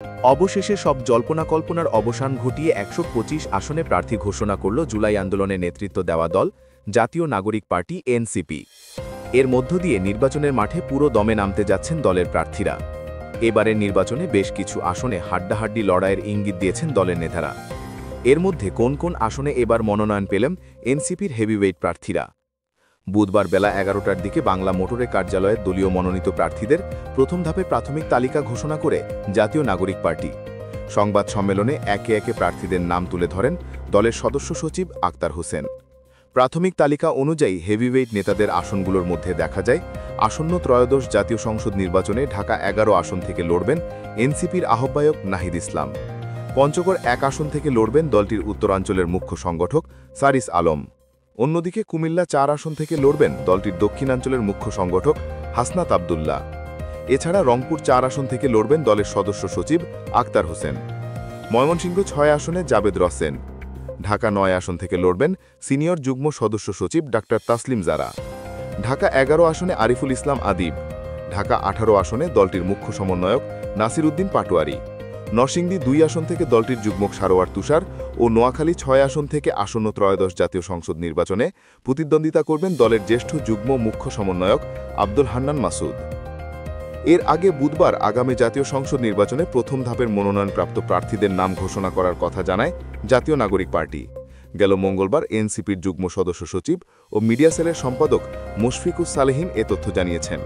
অবশেষে সব জল্পনা-কল্পনার অবসান ঘটিয়ে ১২৫ আসনে প্রার্থী ঘোষণা করল জুলাই আন্দোলনে নেতৃত্ব দেওয়া দল জাতীয় নাগরিক পার্টি এনসিপি। এর মধ্য দিয়ে নির্বাচনের মাঠে পুরো দমে নামতে যাচ্ছেন দলের প্রার্থীরা। এবারের নির্বাচনে বেশ কিছু আসনে হাড্ডাহাড্ডি লড়াইয়ের ইঙ্গিত দিয়েছেন দলের নেতারা। এর মধ্যে কোন কোন আসনে এবার মনোনয়ন পেলেন এনসিপির হেভিওয়েট প্রার্থীরা? বুধবার বেলা ১১টার দিকে বাংলা মোটরের কার্যালয়ে দলীয় মনোনীত প্রার্থীদের প্রথম ধাপে প্রাথমিক তালিকা ঘোষণা করে জাতীয় নাগরিক পার্টি। সংবাদ সম্মেলনে একে একে প্রার্থীদের নাম তুলে ধরেন দলের সদস্য সচিব আক্তার হোসেন। প্রাথমিক তালিকা অনুযায়ী হেভিওয়েট নেতাদের আসনগুলোর মধ্যে দেখা যায়, আসন্ন ত্রয়োদশ জাতীয় সংসদ নির্বাচনে ঢাকা ১১ আসন থেকে লড়বেন এনসিপির আহ্বায়ক নাহিদ ইসলাম। পঞ্চগড় ১ আসন থেকে লড়বেন দলটির উত্তরাঞ্চলের মুখ্য সংগঠক সারিস আলম। অন্যদিকে কুমিল্লা ৪ আসন থেকে লড়বেন দলটির দক্ষিণাঞ্চলের মুখ্য সংগঠক হাসনাত আবদুল্লাহ। এছাড়া রংপুর ৪ আসন থেকে লড়বেন দলের সদস্য সচিব আক্তার হোসেন। ময়মনসিংহ ৬ আসনে জাবেদ রসেন। ঢাকা ৯ আসন থেকে লড়বেন সিনিয়র যুগ্ম সদস্য সচিব ডাক্তার তাসলিম জারা। ঢাকা ১১ আসনে আরিফুল ইসলাম আদিব। ঢাকা ১৮ আসনে দলটির মুখ্য সমন্বয়ক নাসির উদ্দিন পাটোয়ারি। নরসিংদী ২ আসন থেকে দলটির যুগ্ম সারোয়ার তুষার ও নোয়াখালী ৬ আসন থেকে আসন্ন ত্রয়োদশ জাতীয় সংসদ নির্বাচনে প্রতিদ্বন্দ্বিতা করবেন দলের জ্যেষ্ঠ যুগ্ম মুখ্য সমন্বয়ক আব্দুল হান্নান মাসুদ। এর আগে বুধবার আগামী জাতীয় সংসদ নির্বাচনে প্রথম ধাপের মনোনয়নপ্রাপ্ত প্রার্থীদের নাম ঘোষণা করার কথা জানায় জাতীয় নাগরিক পার্টি। গেল মঙ্গলবার এনসিপির যুগ্ম সদস্য সচিব ও মিডিয়া সেলের সম্পাদক মুশফিকুস সালেহীন এ তথ্য জানিয়েছেন।